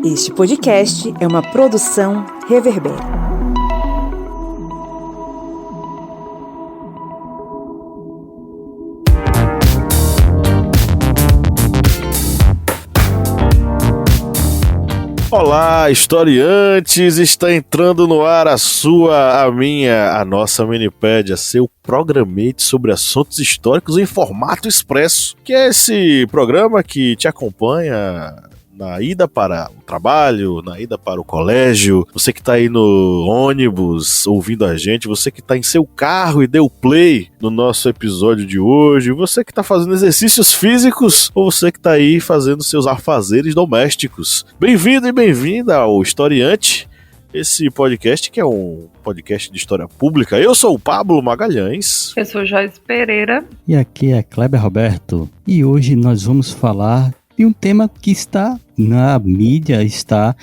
Este podcast é uma produção Reverber. Olá, historiantes! Está entrando no ar a nossa Minipédia, seu programete sobre assuntos históricos em formato expresso, que é esse programa que te acompanha na ida para o trabalho, na ida para o colégio, você que está aí no ônibus ouvindo a gente, você que está em seu carro e deu play no nosso episódio de hoje, você que está fazendo exercícios físicos ou você que está aí fazendo seus afazeres domésticos. Bem-vindo e bem-vinda ao Historiante, esse podcast que é um podcast de história pública. Eu sou o Pablo Magalhães. Eu sou Joyce Pereira. E aqui é Kleber Roberto. E hoje nós vamos falar de um tema que está na mídia, está,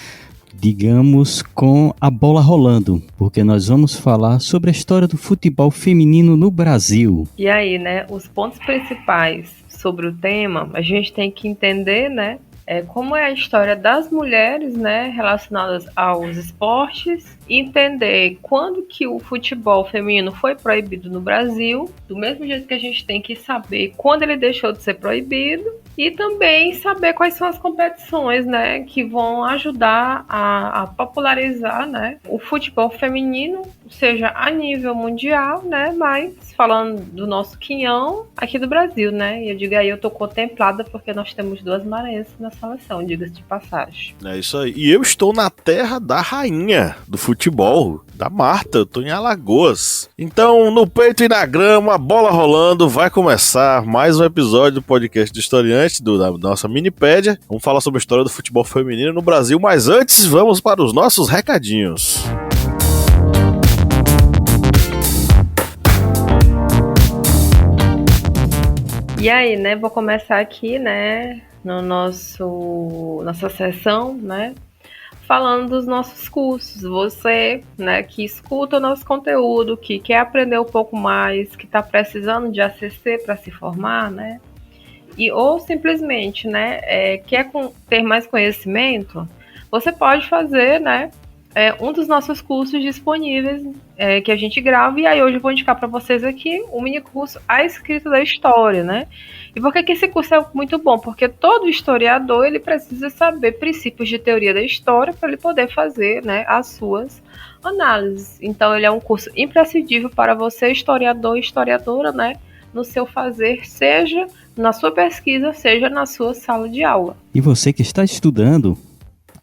digamos, com a bola rolando, porque nós vamos falar sobre a história do futebol feminino no Brasil. E aí, né, os pontos principais sobre o tema, a gente tem que entender, né, como é a história das mulheres, né, relacionadas aos esportes, entender quando que o futebol feminino foi proibido no Brasil, do mesmo jeito que a gente tem que saber quando ele deixou de ser proibido, e também saber quais são as competições, né, que vão ajudar a popularizar, né, o futebol feminino, seja a nível mundial, né, mas falando do nosso quinhão aqui do Brasil, né, e eu digo aí, eu tô contemplada porque nós temos duas marés na seleção, diga-se de passagem. É isso aí, e eu estou na terra da rainha do futebol, da Marta, eu tô em Alagoas. Então, no peito e na grama, bola rolando, vai começar mais um episódio do podcast do Historiante, da nossa Minipédia. Vamos falar sobre a história do futebol feminino no Brasil, mas antes vamos para os nossos recadinhos. E aí, né, vou começar aqui, né, nossa sessão, né, falando dos nossos cursos. Você, né, que escuta o nosso conteúdo, que quer aprender um pouco mais, que está precisando de ACC para se formar, né, ou simplesmente, né, quer ter mais conhecimento, você pode fazer, né, um dos nossos cursos disponíveis que a gente grava, e aí hoje eu vou indicar para vocês aqui um mini curso A Escrita da História, né? E por que esse curso é muito bom? Porque todo historiador ele precisa saber princípios de teoria da história para ele poder fazer, né, as suas análises. Então ele é um curso imprescindível para você, historiador e historiadora, né, no seu fazer, seja na sua pesquisa, seja na sua sala de aula. E você que está estudando,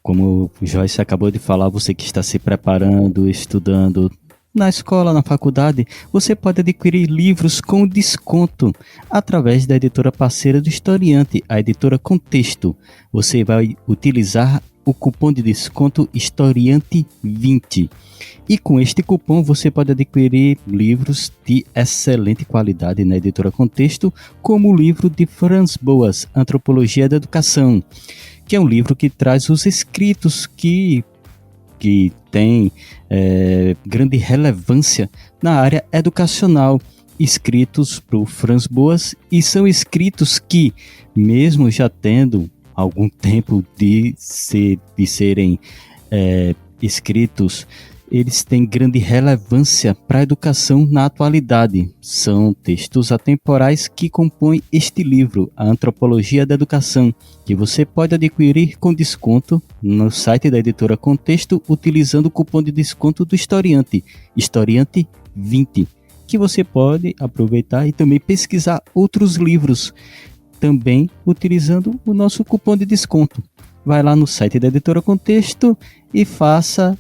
como o Joyce acabou de falar, você que está se preparando, estudando na escola, na faculdade, você pode adquirir livros com desconto através da editora parceira do Historiante, a editora Contexto. Você vai utilizar o cupom de desconto Historiante20. E com este cupom você pode adquirir livros de excelente qualidade na editora Contexto, como o livro de Franz Boas, Antropologia da Educação, que é um livro que traz os escritos que tem grande relevância na área educacional, escritos por Franz Boas, e são escritos que, mesmo já tendo algum tempo de serem escritos, eles têm grande relevância para a educação na atualidade. São textos atemporais que compõem este livro, A Antropologia da Educação, que você pode adquirir com desconto no site da editora Contexto, utilizando o cupom de desconto do Historiante, Historiante20, que você pode aproveitar e também pesquisar outros livros, também utilizando o nosso cupom de desconto. Vai lá no site da editora Contexto e faça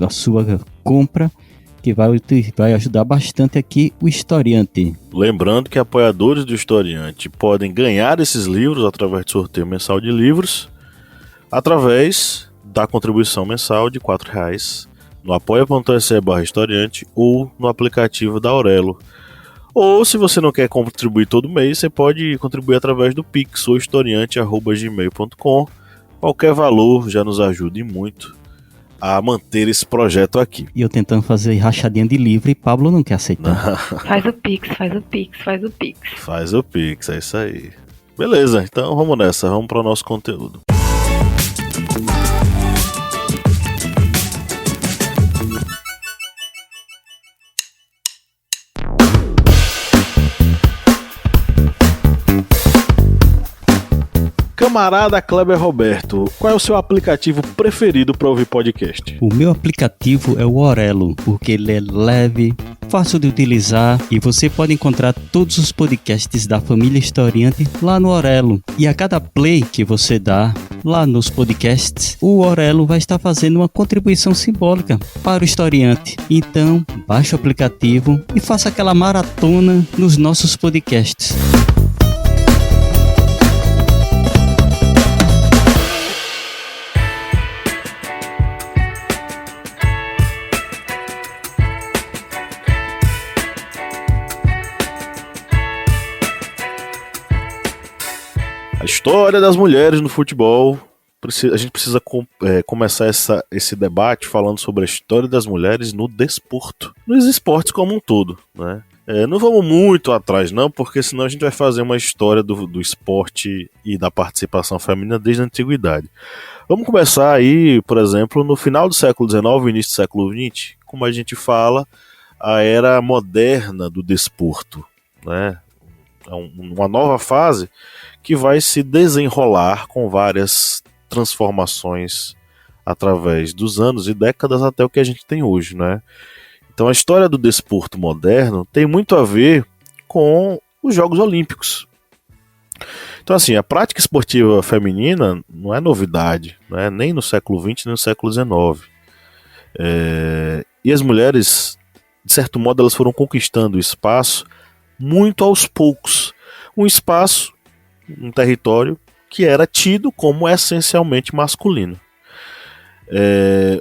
a sua compra, que vai ajudar bastante aqui o Historiante. Lembrando que apoiadores do Historiante podem ganhar esses livros através do sorteio mensal de livros, através da contribuição mensal de R$4 no apoia.se/historiante ou no aplicativo da Aurelo. Ou, se você não quer contribuir todo mês, você pode contribuir através do Pix ou historiante@gmail.com. Qualquer valor já nos ajuda e muito a manter esse projeto aqui. E eu tentando fazer rachadinha de livro e Pablo não quer aceitar. Faz o Pix. Faz o Pix, é isso aí. Beleza, então vamos nessa, vamos para o nosso conteúdo. Camarada Kleber Roberto, qual é o seu aplicativo preferido para ouvir podcast? O meu aplicativo é o Orelo, porque ele é leve, fácil de utilizar e você pode encontrar todos os podcasts da família Historiante lá no Orelo. E a cada play que você dá lá nos podcasts, o Orelo vai estar fazendo uma contribuição simbólica para o Historiante. Então, baixe o aplicativo e faça aquela maratona nos nossos podcasts. A história das mulheres no futebol. A gente precisa começar esse debate falando sobre a história das mulheres no desporto, nos esportes como um todo, né? Não vamos muito atrás não, porque senão a gente vai fazer uma história do esporte e da participação feminina desde a antiguidade. Vamos começar aí, por exemplo, no final do século XIX e início do século XX, como a gente fala, a era moderna do desporto, né? Uma nova fase que vai se desenrolar com várias transformações através dos anos e décadas até o que a gente tem hoje, né? Então a história do desporto moderno tem muito a ver com os Jogos Olímpicos. Então assim, a prática esportiva feminina não é novidade, né? Nem no século XX nem no século XIX. E as mulheres, de certo modo, elas foram conquistando espaço muito aos poucos. Um espaço, um território que era tido como essencialmente masculino.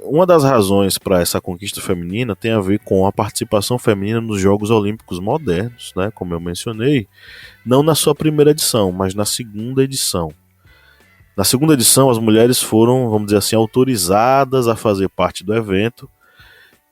Uma das razões para essa conquista feminina tem a ver com a participação feminina nos Jogos Olímpicos modernos, né, como eu mencionei, não na sua primeira edição, mas na segunda edição. Na segunda edição, as mulheres foram, vamos dizer assim, autorizadas a fazer parte do evento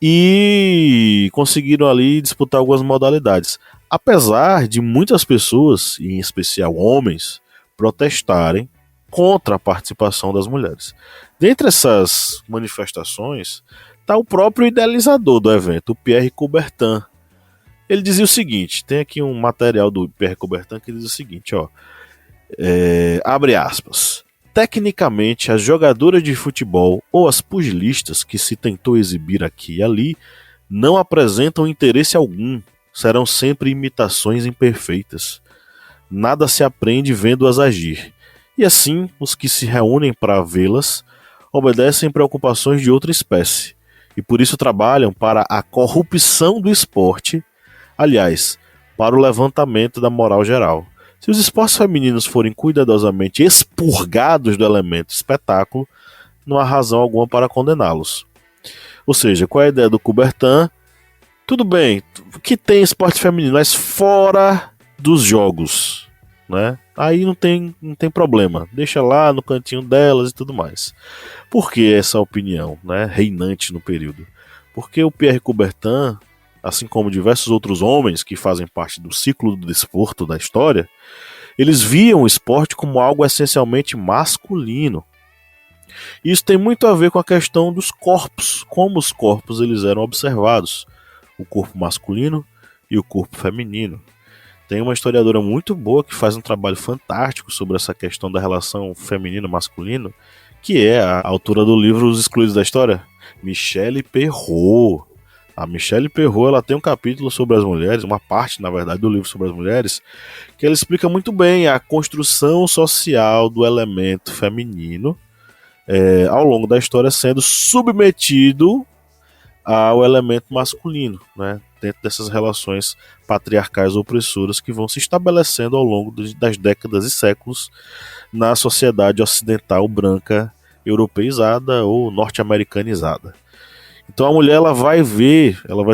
e conseguiram ali disputar algumas modalidades. Apesar de muitas pessoas, em especial homens, protestarem contra a participação das mulheres. Dentre essas manifestações está o próprio idealizador do evento, o Pierre Coubertin. Ele dizia o seguinte, tem aqui um material do Pierre Coubertin que diz o seguinte, abre aspas, tecnicamente as jogadoras de futebol ou as pugilistas que se tentou exibir aqui e ali não apresentam interesse algum, serão sempre imitações imperfeitas. Nada se aprende vendo-as agir. E assim, os que se reúnem para vê-las obedecem preocupações de outra espécie, e por isso trabalham para a corrupção do esporte, aliás, para o levantamento da moral geral. Se os esportes femininos forem cuidadosamente expurgados do elemento espetáculo, não há razão alguma para condená-los. Ou seja, qual é a ideia do Coubertin? Tudo bem, que tem esporte feminino, mas fora dos jogos, né? Aí não tem problema, deixa lá no cantinho delas e tudo mais. Por que essa opinião, né, reinante no período? Porque o Pierre Coubertin, assim como diversos outros homens que fazem parte do ciclo do desporto da história, eles viam o esporte como algo essencialmente masculino. Isso tem muito a ver com a questão dos corpos, como os corpos eles eram observados, o corpo masculino e o corpo feminino. Tem uma historiadora muito boa que faz um trabalho fantástico sobre essa questão da relação feminino-masculino, que é a autora do livro Os Excluídos da História, Michelle Perrault. A Michelle Perrault, ela tem um capítulo sobre as mulheres, uma parte, na verdade, do livro sobre as mulheres, que ela explica muito bem a construção social do elemento feminino ao longo da história sendo submetido ao elemento masculino, né, dentro dessas relações patriarcais opressoras que vão se estabelecendo ao longo das décadas e séculos na sociedade ocidental branca europeizada ou norte-americanizada. Então a mulher ela vai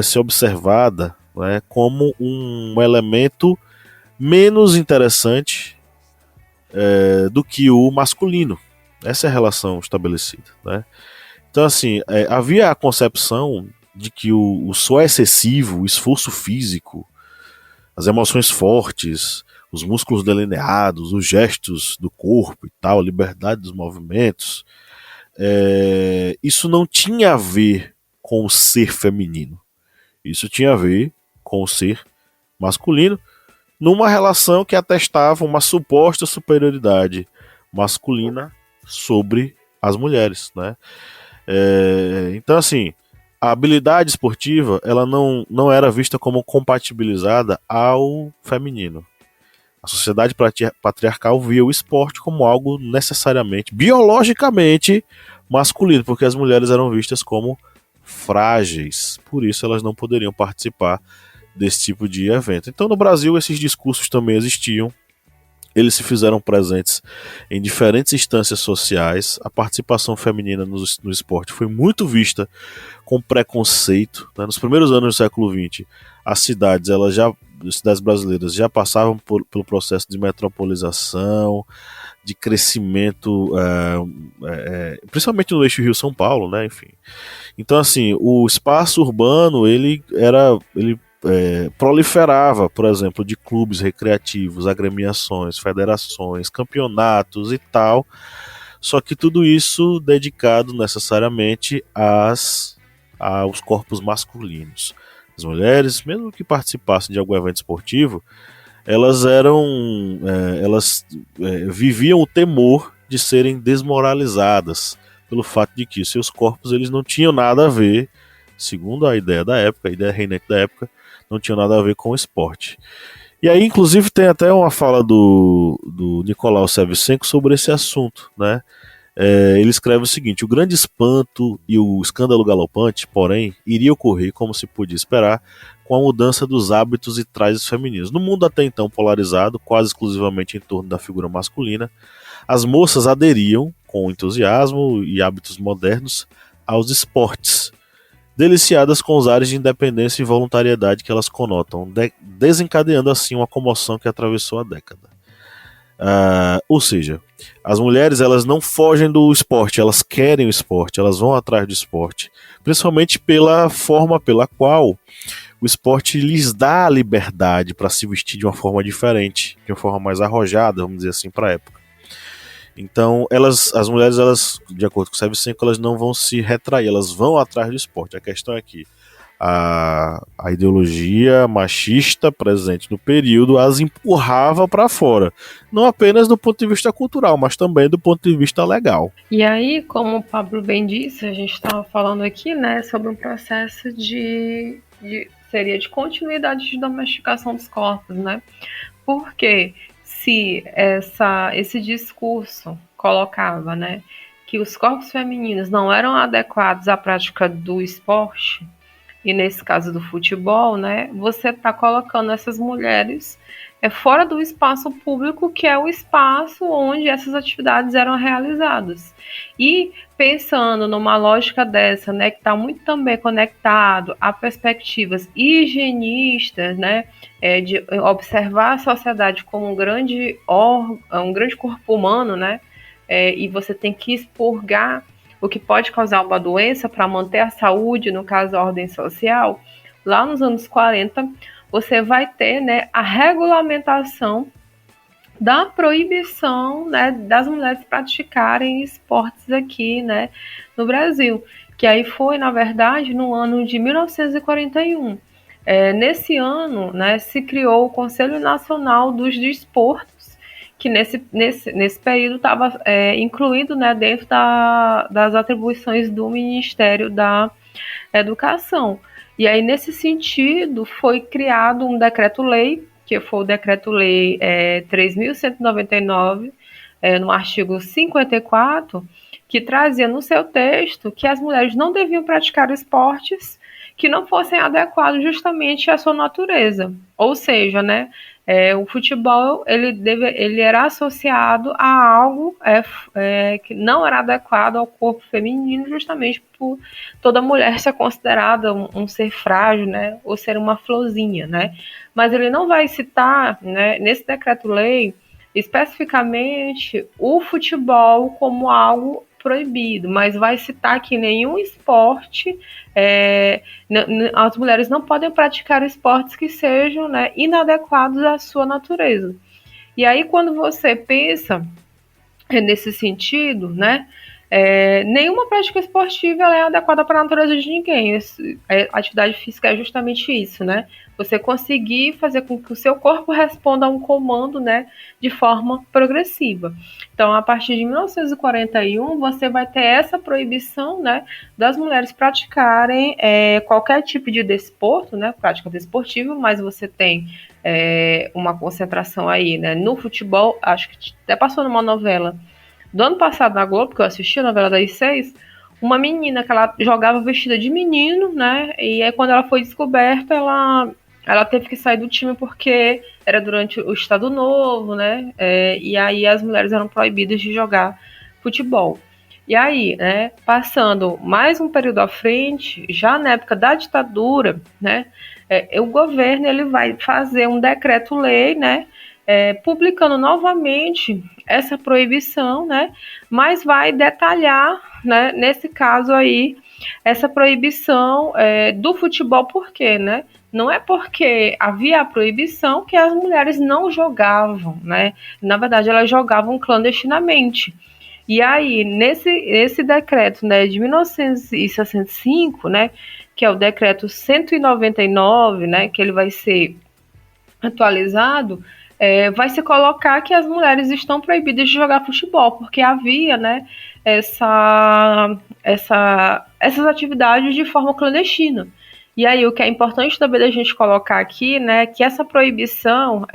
ser observada, né, como um elemento menos interessante do que o masculino. Essa é a relação estabelecida, né? Então assim, havia a concepção de que o suor excessivo, o esforço físico, as emoções fortes, os músculos delineados, os gestos do corpo e tal, a liberdade dos movimentos, isso não tinha a ver com o ser feminino. Isso tinha a ver com o ser masculino, numa relação que atestava uma suposta superioridade masculina sobre as mulheres, né? Então, assim, a habilidade esportiva ela não era vista como compatibilizada ao feminino. A sociedade patriarcal via o esporte como algo necessariamente, biologicamente masculino, porque as mulheres eram vistas como frágeis, por isso elas não poderiam participar desse tipo de evento. Então, no Brasil, esses discursos também existiam. Eles se fizeram presentes em diferentes instâncias sociais. A participação feminina no esporte foi muito vista com preconceito, né? Nos primeiros anos do século XX, as cidades brasileiras já passavam pelo processo de metropolização, de crescimento, principalmente no eixo Rio-São Paulo, né? Enfim. Então, assim, o espaço urbano ele proliferava, por exemplo, de clubes recreativos, agremiações, federações, campeonatos e tal, só que tudo isso dedicado necessariamente aos corpos masculinos. As mulheres, mesmo que participassem de algum evento esportivo, elas viviam o temor de serem desmoralizadas pelo fato de que seus corpos eles não tinham nada a ver, segundo a ideia da época, a ideia reinante da época, não tinha nada a ver com o esporte. E aí, inclusive, tem até uma fala do Nicolau Shevchenko sobre esse assunto, né? Ele escreve o seguinte: o grande espanto e o escândalo galopante, porém, iria ocorrer, como se podia esperar, com a mudança dos hábitos e trajes femininos. No mundo até então polarizado, quase exclusivamente em torno da figura masculina, as moças aderiam, com entusiasmo e hábitos modernos, aos esportes, deliciadas com os ares de independência e voluntariedade que elas conotam, desencadeando assim uma comoção que atravessou a década. Ou seja, as mulheres elas não fogem do esporte, elas querem o esporte, elas vão atrás do esporte, principalmente pela forma pela qual o esporte lhes dá a liberdade para se vestir de uma forma diferente, de uma forma mais arrojada, vamos dizer assim, para a época. Então, as mulheres, de acordo com o Shevchenko, elas não vão se retrair, elas vão atrás do esporte. A questão é que a ideologia machista presente no período as empurrava para fora, não apenas do ponto de vista cultural, mas também do ponto de vista legal. E aí, como o Pablo bem disse, a gente estava falando aqui, né, sobre um processo seria de continuidade de domesticação dos corpos, né? Porque se esse discurso colocava, né, que os corpos femininos não eram adequados à prática do esporte, e nesse caso do futebol, né, você está colocando essas mulheres fora do espaço público, que é o espaço onde essas atividades eram realizadas. E pensando numa lógica dessa, né, que está muito também conectado a perspectivas higienistas, né, de observar a sociedade como um grande corpo humano, né, e você tem que expurgar o que pode causar uma doença para manter a saúde, no caso a ordem social. Lá nos anos 40, você vai ter, né, a regulamentação da proibição, né, das mulheres praticarem esportes aqui, né, no Brasil, que aí foi, na verdade, no ano de 1941. Nesse ano, né, se criou o Conselho Nacional dos Desportos, que nesse período estava incluído, né, dentro das atribuições do Ministério da Educação. E aí, nesse sentido, foi criado um decreto-lei, que foi o Decreto-Lei 3.199, no artigo 54, que trazia no seu texto que as mulheres não deviam praticar esportes que não fossem adequados justamente à sua natureza. Ou seja, né, o futebol ele era associado a algo que não era adequado ao corpo feminino, justamente por toda mulher ser considerada um ser frágil, né, ou ser uma florzinha, né? Mas ele não vai citar, né, nesse decreto-lei especificamente o futebol como algo proibido, mas vai citar que nenhum esporte, as mulheres não podem praticar esportes que sejam, né, inadequados à sua natureza. E aí, quando você pensa nesse sentido, né, Nenhuma prática esportiva ela é adequada para a natureza de ninguém. A atividade física é justamente isso, né? Você conseguir fazer com que o seu corpo responda a um comando, né, de forma progressiva. Então, a partir de 1941, você vai ter essa proibição, né, das mulheres praticarem qualquer tipo de desporto, né, prática desportiva, mas você tem uma concentração aí, né, no futebol. Acho que até passou numa novela do ano passado na Globo, que eu assisti a novela das 6, uma menina que ela jogava vestida de menino, né? E aí quando ela foi descoberta, ela teve que sair do time porque era durante o Estado Novo, né? E aí as mulheres eram proibidas de jogar futebol. E aí, né, passando mais um período à frente, já na época da ditadura, né, o governo ele vai fazer um decreto-lei, né, publicando novamente essa proibição, né, mas vai detalhar, né, nesse caso aí, essa proibição do futebol. Por quê, né? Não é porque havia a proibição que as mulheres não jogavam, né? Na verdade, elas jogavam clandestinamente. E aí, nesse decreto, né, de 1965, né, que é o decreto 199, né, que ele vai ser atualizado, vai se colocar que as mulheres estão proibidas de jogar futebol, porque havia, né, essas atividades de forma clandestina. E aí, o que é importante também da gente colocar aqui, né, que essa proibição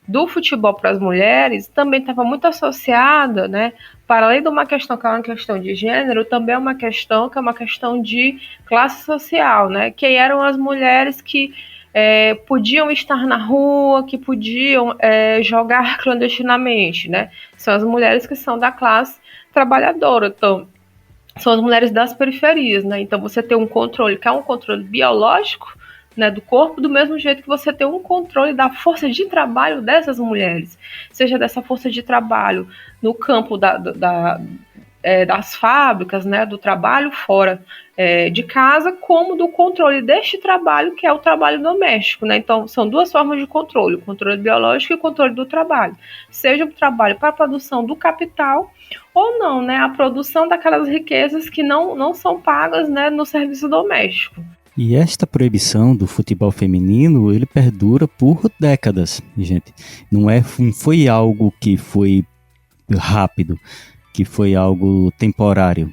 do futebol para as mulheres também estava muito associada, né, para além de uma questão que é uma questão de gênero, também é uma questão que é uma questão de classe social, né, que eram as mulheres que podiam estar na rua, que podiam jogar clandestinamente, né, são as mulheres que são da classe trabalhadora, então são as mulheres das periferias, né, então você tem um controle que é um controle biológico, né, do corpo, do mesmo jeito que você tem um controle da força de trabalho dessas mulheres, seja dessa força de trabalho no campo das fábricas, né, do trabalho fora de casa, como do controle deste trabalho, que é o trabalho doméstico, né? Então, são duas formas de controle, o controle biológico e o controle do trabalho. Seja o trabalho para a produção do capital, ou não, né, a produção daquelas riquezas que não são pagas, né, no serviço doméstico. E esta proibição do futebol feminino, ele perdura por décadas, gente. Não foi algo que foi rápido, que foi algo temporário.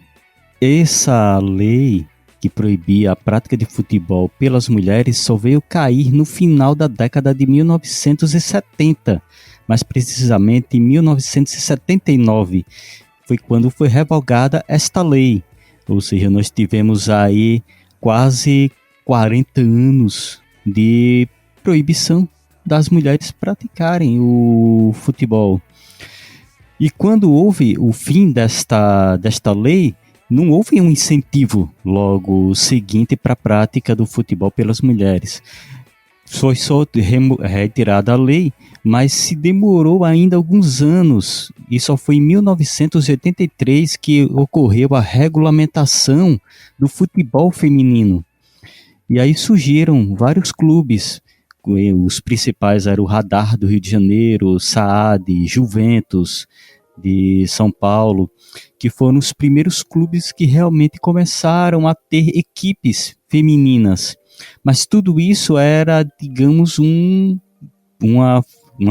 Essa lei que proibia a prática de futebol pelas mulheres só veio cair no final da década de 1970, mais precisamente em 1979, foi quando foi revogada esta lei. Ou seja, nós tivemos aí quase 40 anos de proibição das mulheres praticarem o futebol. E quando houve o fim desta lei, não houve um incentivo logo seguinte para a prática do futebol pelas mulheres. Foi só retirada a lei, mas se demorou ainda alguns anos, e só foi em 1983 que ocorreu a regulamentação do futebol feminino. E aí surgiram vários clubes, os principais eram o Radar do Rio de Janeiro, SAAD, Juventus de São Paulo, que foram os primeiros clubes que realmente começaram a ter equipes femininas. Mas tudo isso era, digamos, uma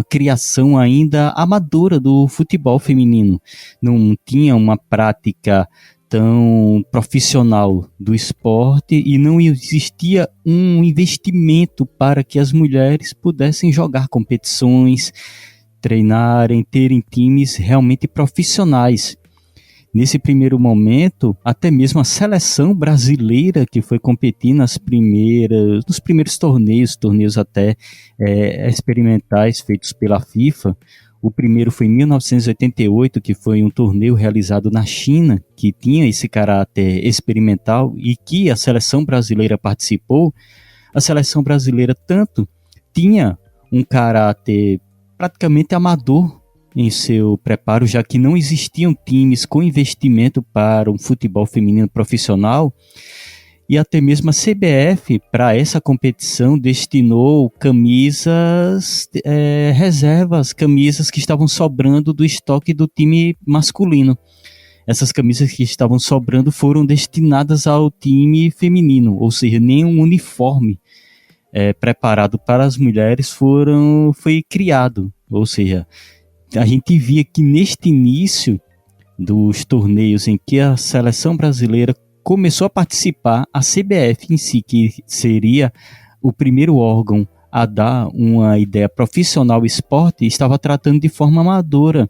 criação ainda amadora do futebol feminino. Não tinha uma prática tão profissional do esporte e não existia um investimento para que as mulheres pudessem jogar competições, treinarem, terem times realmente profissionais. Nesse primeiro momento, até mesmo a seleção brasileira que foi competir nos primeiros torneios até experimentais feitos pela FIFA. O primeiro foi em 1988, que foi um torneio realizado na China, que tinha esse caráter experimental e que a seleção brasileira participou. A seleção brasileira tanto tinha um caráter praticamente amador em seu preparo, já que não existiam times com investimento para um futebol feminino profissional, e até mesmo a CBF, para essa competição, destinou camisas reservas, camisas que estavam sobrando do estoque do time masculino. essas camisas que estavam sobrando foram destinadas ao time feminino, ou seja, nenhum uniforme preparado para as mulheres foi criado. Ou seja, a gente via que neste início dos torneios em que a seleção brasileira começou a participar, a CBF em si, que seria o primeiro órgão a dar uma ideia profissional ao esporte, estava tratando de forma amadora.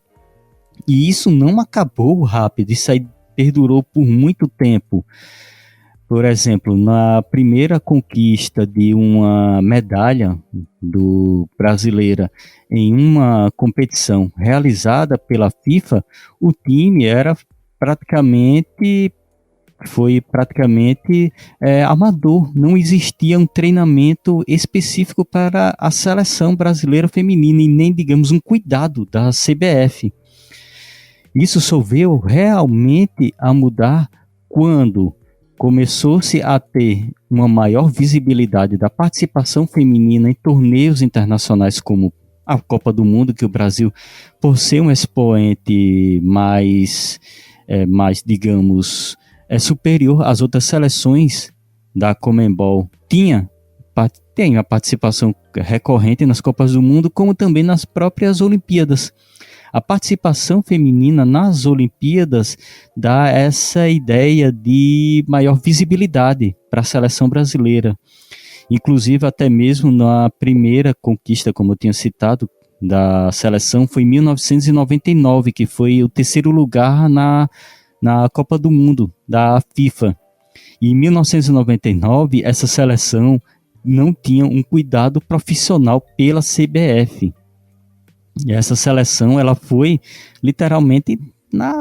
E isso não acabou rápido, isso aí perdurou por muito tempo. Por exemplo, na primeira conquista de uma medalha brasileira em uma competição realizada pela FIFA, o time foi praticamente amador. Não existia um treinamento específico para a seleção brasileira feminina e nem, digamos, um cuidado da CBF. Isso só veio realmente a mudar quando começou-se a ter uma maior visibilidade da participação feminina em torneios internacionais como a Copa do Mundo, que o Brasil, por ser um expoente mais digamos, superior às outras seleções da Conmebol, tem a participação recorrente nas Copas do Mundo, como também nas próprias Olimpíadas. A participação feminina nas Olimpíadas dá essa ideia de maior visibilidade para a seleção brasileira. Inclusive, até mesmo na primeira conquista, como eu tinha citado, da seleção, foi em 1999, que foi o terceiro lugar na Copa do Mundo da FIFA. E em 1999, essa seleção não tinha um cuidado profissional pela CBF. E essa seleção, ela foi literalmente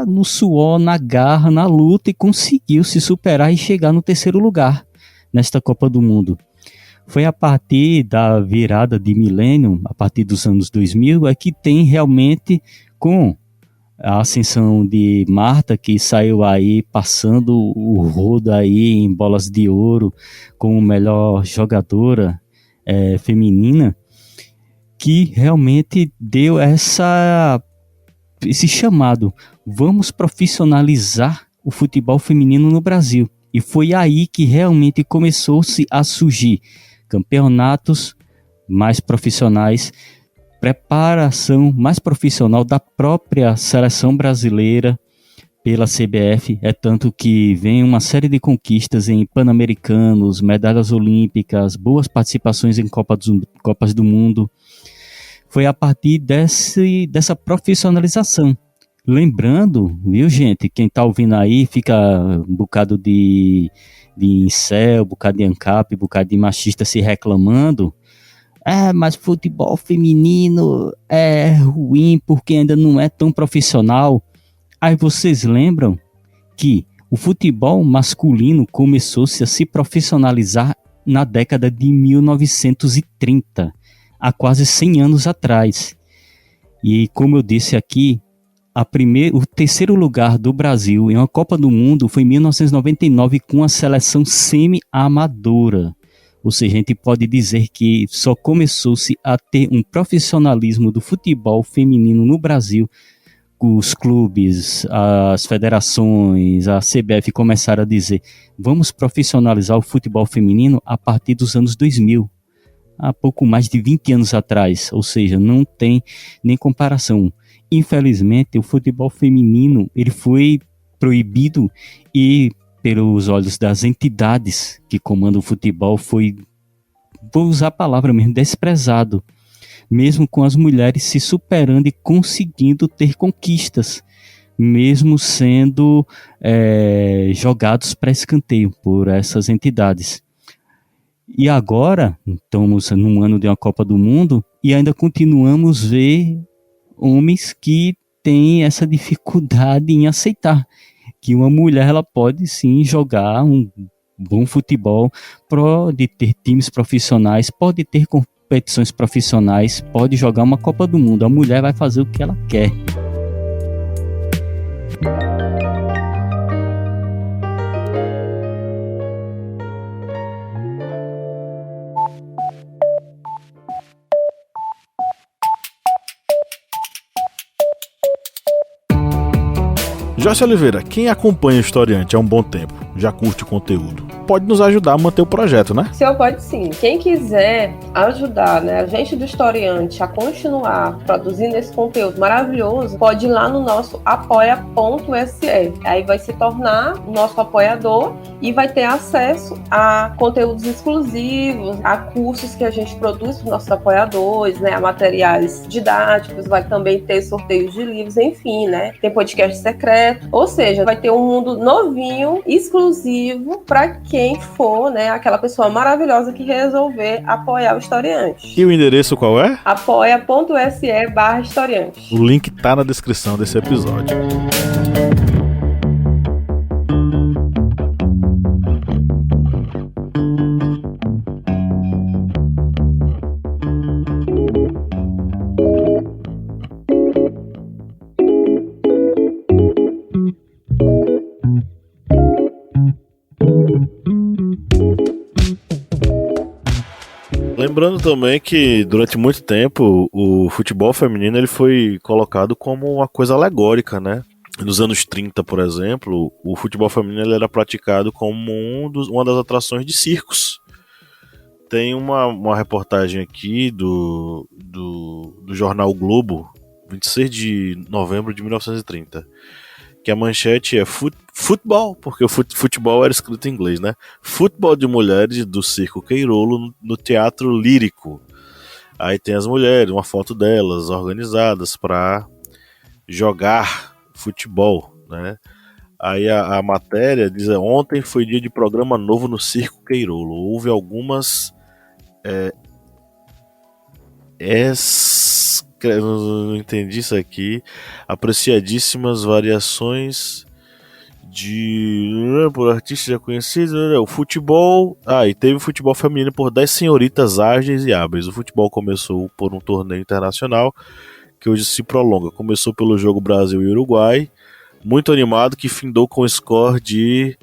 no suor, na garra, na luta, e conseguiu se superar e chegar no terceiro lugar nesta Copa do Mundo. Foi a partir da virada de milênio, a partir dos anos 2000, é que tem realmente, com a ascensão de Marta, que saiu aí passando o rodo aí em bolas de ouro como melhor jogadora feminina, que realmente deu esse chamado: vamos profissionalizar o futebol feminino no Brasil. E foi aí que realmente começou-se a surgir campeonatos mais profissionais, preparação mais profissional da própria seleção brasileira pela CBF. É tanto que vem uma série de conquistas em Pan-Americanos, medalhas olímpicas, boas participações em Copas do Mundo. Foi a partir dessa profissionalização. Lembrando, viu, gente, quem tá ouvindo aí, fica um bocado de incel, um bocado de ANCAP, um bocado de machista se reclamando. Mas futebol feminino é ruim porque ainda não é tão profissional. Aí vocês lembram que o futebol masculino começou-se a se profissionalizar na década de 1930, há quase 100 anos atrás. E como eu disse aqui, o terceiro lugar do Brasil em uma Copa do Mundo foi em 1999 com a seleção semi-amadora. Ou seja, a gente pode dizer que só começou-se a ter um profissionalismo do futebol feminino no Brasil. Os clubes, as federações, a CBF começaram a dizer: vamos profissionalizar o futebol feminino a partir dos anos 2000. Há pouco mais de 20 anos atrás, ou seja, não tem nem comparação. Infelizmente, o futebol feminino ele foi proibido e, pelos olhos das entidades que comandam o futebol, vou usar a palavra mesmo, desprezado, mesmo com as mulheres se superando e conseguindo ter conquistas, mesmo sendo jogados para escanteio por essas entidades. E agora, estamos num ano de uma Copa do Mundo e ainda continuamos a ver homens que têm essa dificuldade em aceitar que uma mulher ela pode sim jogar um bom futebol, pode ter times profissionais, pode ter competições profissionais, pode jogar uma Copa do Mundo. A mulher vai fazer o que ela quer. Joyce Oliveira, quem acompanha o Historiante há um bom tempo, já curte o conteúdo, pode nos ajudar a manter o projeto, né? O senhor pode sim. Quem quiser ajudar, né, a gente do Historiante a continuar produzindo esse conteúdo maravilhoso, pode ir lá no nosso apoia.se. Aí vai se tornar nosso apoiador e vai ter acesso a conteúdos exclusivos, a cursos que a gente produz para os nossos apoiadores, né, a materiais didáticos, vai também ter sorteios de livros, enfim, né? Tem podcast secreto. Ou seja, vai ter um mundo novinho, exclusivo, para quem for, né, aquela pessoa maravilhosa que resolver apoiar o Historiante. E o endereço qual é? apoia.se/historiante. O link tá na descrição desse episódio. Lembrando também que durante muito tempo o futebol feminino ele foi colocado como uma coisa alegórica, né? Nos anos 30, por exemplo, o futebol feminino ele era praticado como uma das atrações de circos. Tem uma reportagem aqui do jornal Globo, 26 de novembro de 1930, que a manchete é futebol, porque o futebol era escrito em inglês, né? Futebol de mulheres do Circo Queirolo no Teatro Lírico. Aí tem as mulheres, uma foto delas organizadas para jogar futebol, né? Aí a matéria diz: ontem foi dia de programa novo no Circo Queirolo. Houve algumas não entendi isso aqui. Apreciadíssimas variações por artistas já conhecidos. O futebol. E teve futebol feminino por 10 senhoritas ágeis e hábeis. O futebol começou por um torneio internacional que hoje se prolonga. Começou pelo jogo Brasil e Uruguai, muito animado, que findou com o score de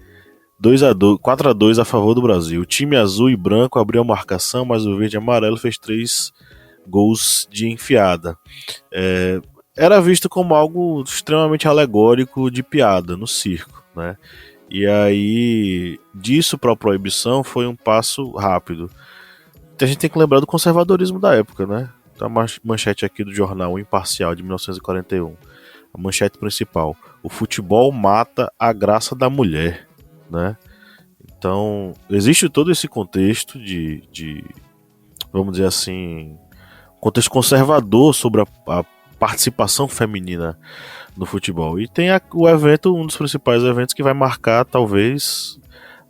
4-2 a favor do Brasil. O time azul e branco abriu a marcação, mas o verde e amarelo fez 3 gols de enfiada. Era visto como algo extremamente alegórico de piada no circo, né? E aí, disso para a proibição foi um passo rápido. A gente tem que lembrar do conservadorismo da época, né? A manchete aqui do jornal O Imparcial de 1941. A manchete principal: o futebol mata a graça da mulher, né? Então, existe todo esse contexto de vamos dizer assim, contexto conservador sobre a participação feminina no futebol. E tem o evento, um dos principais eventos que vai marcar talvez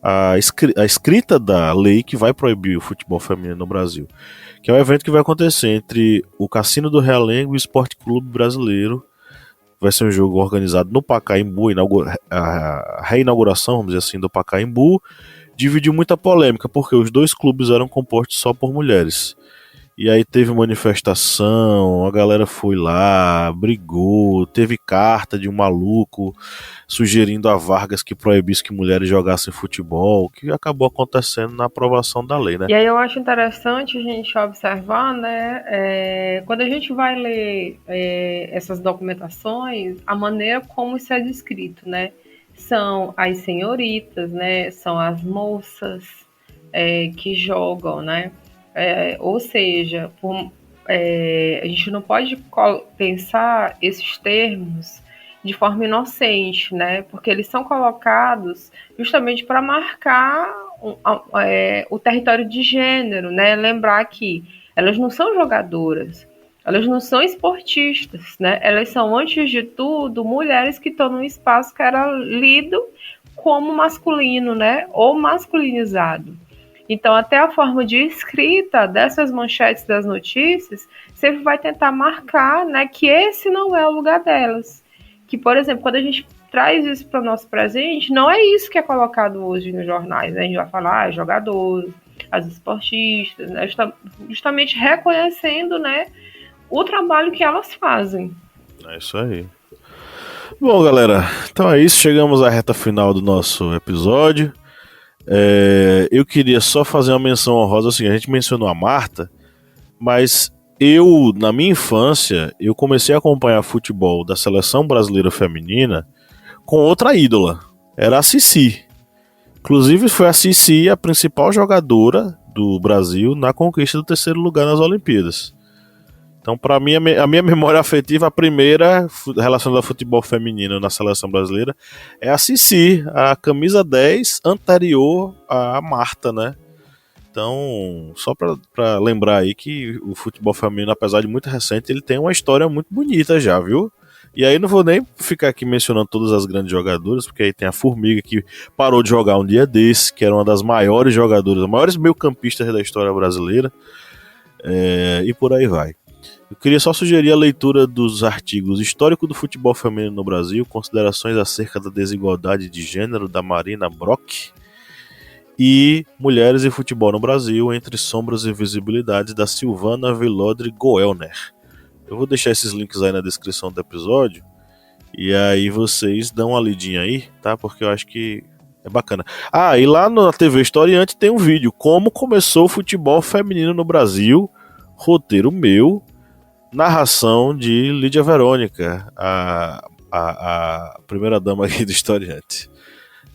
a escrita da lei que vai proibir o futebol feminino no Brasil, que é o evento que vai acontecer entre o Cassino do Realengo e o Esporte Clube Brasileiro. Vai ser um jogo organizado no Pacaembu, a reinauguração, vamos dizer assim, do Pacaembu. Dividiu muita polêmica, porque os dois clubes eram compostos só por mulheres. E aí teve manifestação, a galera foi lá, brigou, teve carta de um maluco sugerindo a Vargas que proibisse que mulheres jogassem futebol, que acabou acontecendo na aprovação da lei, né? E aí eu acho interessante a gente observar, né, quando a gente vai ler essas documentações, a maneira como isso é descrito, né? São as senhoritas, né? São as moças que jogam, né? Ou seja, a gente não pode pensar esses termos de forma inocente, né? Porque eles são colocados justamente para marcar o território de gênero, né? Lembrar que elas não são jogadoras, elas não são esportistas, né? Elas são, antes de tudo, mulheres que estão num espaço que era lido como masculino, né? Ou masculinizado. Então, até a forma de escrita dessas manchetes das notícias sempre vai tentar marcar, né, que esse não é o lugar delas. Que, por exemplo, quando a gente traz isso para o nosso presente, não é isso que é colocado hoje nos jornais, né? A gente vai falar jogadores, as esportistas, né? Justamente reconhecendo, né, o trabalho que elas fazem. É isso aí. Bom, galera, então é isso. Chegamos à reta final do nosso episódio. Eu queria só fazer uma menção honrosa, assim, a gente mencionou a Marta, mas na minha infância, eu comecei a acompanhar futebol da seleção brasileira feminina com outra ídola. Era a Cici. Inclusive foi a Cici a principal jogadora do Brasil na conquista do 3º lugar nas Olimpíadas. Então, para mim, a minha memória afetiva, a primeira relacionada ao futebol feminino na seleção brasileira, é a Cici, a camisa 10 anterior à Marta, né? Então, só para lembrar aí que o futebol feminino, apesar de muito recente, ele tem uma história muito bonita já, viu? E aí não vou nem ficar aqui mencionando todas as grandes jogadoras, porque aí tem a Formiga, que parou de jogar um dia desse, que era uma das maiores jogadoras, as maiores meio-campistas da história brasileira, e por aí vai. Eu queria só sugerir a leitura dos artigos Histórico do Futebol Feminino no Brasil, Considerações acerca da Desigualdade de Gênero, da Marina Brock, e Mulheres e Futebol no Brasil, Entre Sombras e Visibilidades, da Silvana Villodre Goelner. Eu vou deixar esses links aí na descrição do episódio, e aí vocês dão uma lidinha aí, tá? Porque eu acho que é bacana. Ah, e lá na TV Historiante tem um vídeo, Como Começou o Futebol Feminino no Brasil, roteiro meu, narração de Lídia Verônica, a primeira dama aqui do Historiante.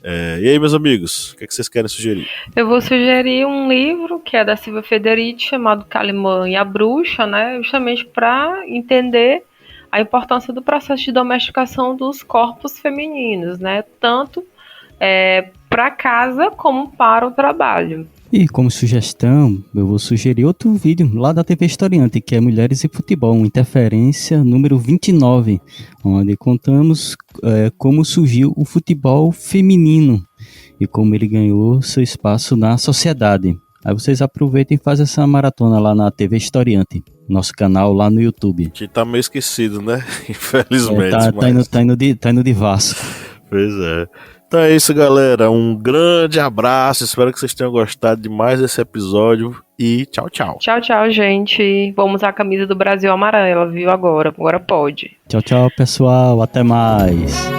E aí, meus amigos, o que vocês querem sugerir? Eu vou sugerir um livro que é da Silvia Federici, chamado Calimã e a Bruxa, né? Justamente para entender a importância do processo de domesticação dos corpos femininos, né? Tanto para casa como para o trabalho. E como sugestão, eu vou sugerir outro vídeo lá da TV Historiante, que é Mulheres e Futebol, Interferência número 29, onde contamos como surgiu o futebol feminino e como ele ganhou seu espaço na sociedade. Aí vocês aproveitem e fazem essa maratona lá na TV Historiante, nosso canal lá no YouTube. Que tá meio esquecido, né? Infelizmente. Tá indo de Vasco. Pois é. Então é isso, galera. Um grande abraço. Espero que vocês tenham gostado de mais esse episódio. E tchau, tchau. Tchau, tchau, gente. Vamos usar a camisa do Brasil amarela, viu? Agora pode. Tchau, tchau, pessoal. Até mais.